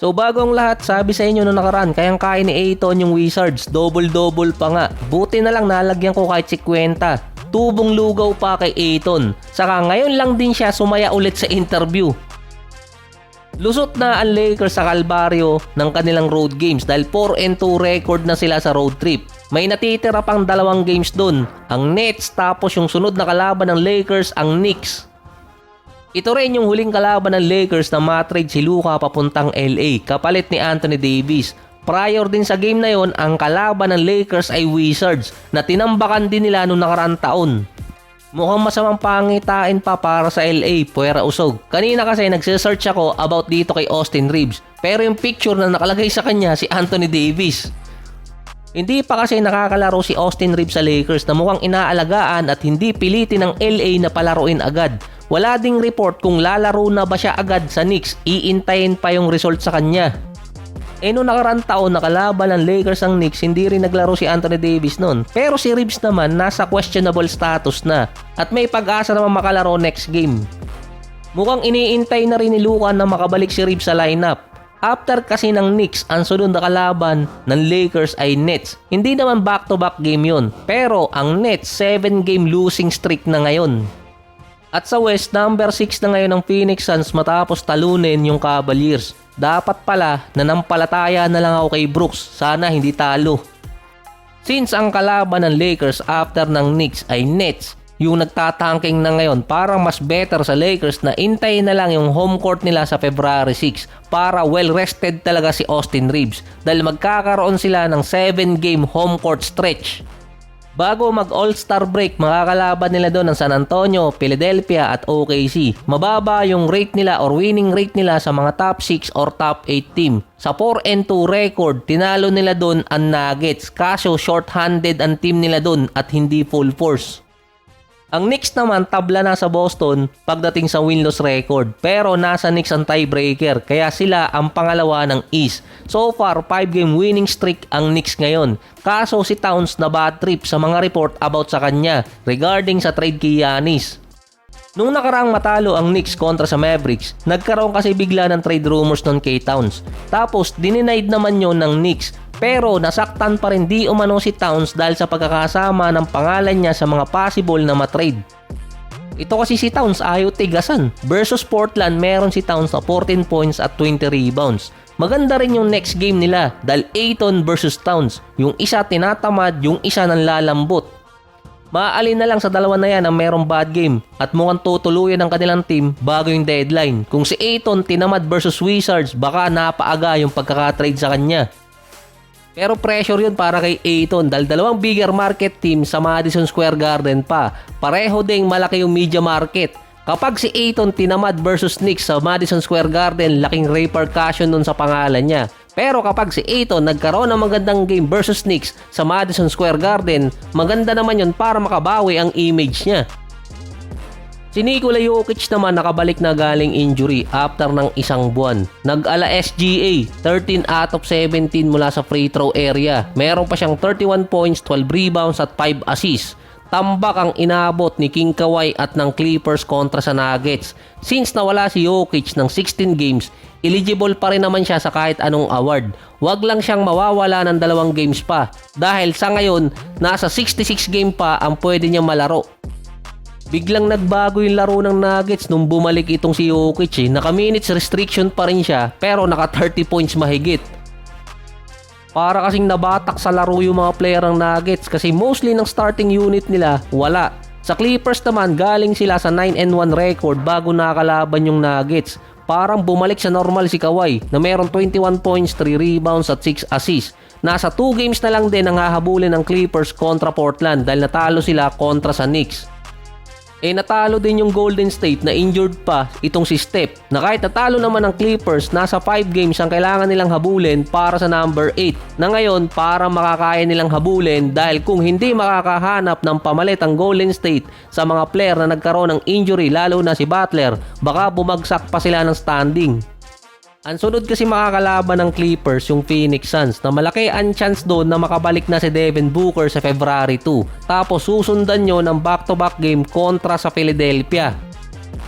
So bago ang lahat, sabi sa inyo noong nakaraan, kayang-kaya ni Ayton yung Wizards, double-double pa nga. Buti na lang nalagyan ko kahit 50. Tubong lugaw pa kay Ayton. Saka ngayon lang din siya sumaya ulit sa interview. Lusot na ang Lakers sa kalbaryo ng kanilang road games dahil 4-2 record na sila sa road trip. May natitira pang 2 games dun, ang Nets tapos yung sunod na kalaban ng Lakers ang Knicks. Ito rin yung huling kalaban ng Lakers na matrade si Luka papuntang LA kapalit ni Anthony Davis. Prior din sa game na yon, ang kalaban ng Lakers ay Wizards na tinambakan din nila noong nakaraang taon. Mukhang masamang pangitain pa para sa LA, puwera usog. Kanina kasi nagsisearch ako about dito kay Austin Reeves, pero yung picture na nakalagay sa kanya si Anthony Davis. Hindi pa kasi nakakalaro si Austin Reeves sa Lakers na mukhang inaalagaan at hindi pilitin ng LA na palaruin agad. Wala ding report kung lalaro na ba siya agad sa Knicks, iintayin pa yung result sa kanya. Noong nakaraang taon nakalaban ng Lakers ang Knicks, hindi rin naglaro si Anthony Davis noon. Pero si Reeves naman nasa questionable status na at may pag-asa naman makalaro next game. Mukhang iniintay na rin ni Luka na makabalik si Reeves sa lineup. After kasi ng Knicks, ang sunod na kalaban ng Lakers ay Nets. Hindi naman back-to-back game yun. Pero ang Nets 7-game losing streak na ngayon. At sa West, number 6 na ngayon ang Phoenix Suns matapos talunin yung Cavaliers. Dapat pala nanampalataya na lang ako kay Brooks, sana hindi talo. Since ang kalaban ng Lakers after ng Knicks ay Nets, yung nagtatangking na ngayon, parang mas better sa Lakers na intayin na lang yung home court nila sa February 6 para well rested talaga si Austin Reeves dahil magkakaroon sila ng 7-game home court stretch. Bago mag All-Star break, makakalaban nila doon ng San Antonio, Philadelphia at OKC. Mababa yung rate nila or winning rate nila sa mga top 6 or top 8 team. Sa 4-2 record, tinalo nila doon ang Nuggets. Kaso short-handed ang team nila doon at hindi full force. Ang Knicks naman tabla na sa Boston pagdating sa win-loss record pero nasa Knicks ang tiebreaker kaya sila ang pangalawa ng East. So far 5-game winning streak ang Knicks ngayon. Kaso si Towns na bad trip sa mga report about sa kanya regarding sa trade kay Giannis. Nung nakaraang matalo ang Knicks kontra sa Mavericks, nagkaroon kasi bigla ng trade rumors nun kay Towns. Tapos dinenied naman yon ng Knicks. Pero nasaktan pa rin di umano si Towns dahil sa pagkakasama ng pangalan niya sa mga possible na matrade. Ito kasi si Towns ayaw tigasan. Versus Portland meron si Towns na 14 points at 20 rebounds. Maganda rin yung next game nila dahil Ayton versus Towns. Yung isa tinatamad, yung isa nanlalambot. Maaalin na lang sa dalawa na yan ang merong bad game at mukhang tutuluyan ng kanilang team bago yung deadline. Kung si Ayton tinamad versus Wizards, baka napaaga yung pagkakatrade sa kanya. Pero pressure yun para kay Ayton dahil dalawang bigger market team sa Madison Square Garden pa. Pareho ding malaki yung media market. Kapag si Ayton tinamad versus Knicks sa Madison Square Garden, laking repercussion nun sa pangalan niya. Pero kapag si Ayton nagkaroon ng magandang game versus Knicks sa Madison Square Garden, maganda naman yun para makabawi ang image niya. Si Nikola Jokic naman nakabalik na galing injury after ng isang buwan. Nag-ala SGA, 13 out of 17 mula sa free throw area. Meron pa siyang 31 points, 12 rebounds at 5 assists. Tambak ang inabot ni King Kawhi at ng Clippers kontra sa Nuggets. Since nawala si Jokic ng 16 games, eligible pa rin naman siya sa kahit anong award. Wag lang siyang mawawala ng 2 games pa dahil sa ngayon, nasa 66 game pa ang pwede niya malaro. Biglang nagbago yung laro ng Nuggets nung bumalik itong si Jokic. Naka-minutes restriction pa rin siya pero naka 30 points mahigit. Para kasing nabatak sa laro yung mga player ng Nuggets kasi mostly ng starting unit nila wala. Sa Clippers naman galing sila sa 9-1 record bago nakalaban yung Nuggets. Parang bumalik sa normal si Kawhi na meron 21 points, 3 rebounds at 6 assists. Nasa 2 games na lang din ang hahabulin ng Clippers kontra Portland dahil natalo sila kontra sa Knicks. Natalo din yung Golden State na injured pa itong si Steph na kahit natalo naman ng Clippers, nasa 5 games ang kailangan nilang habulin para sa number 8 na ngayon para makakaya nilang habulin dahil kung hindi makakahanap ng pamalit ang Golden State sa mga player na nagkaroon ng injury lalo na si Butler, baka bumagsak pa sila ng standing. Ang sunod kasi makakalaban ng Clippers yung Phoenix Suns na malaki ang chance doon na makabalik na si Devin Booker sa February 2. Tapos susundan nyo ng back-to-back game kontra sa Philadelphia.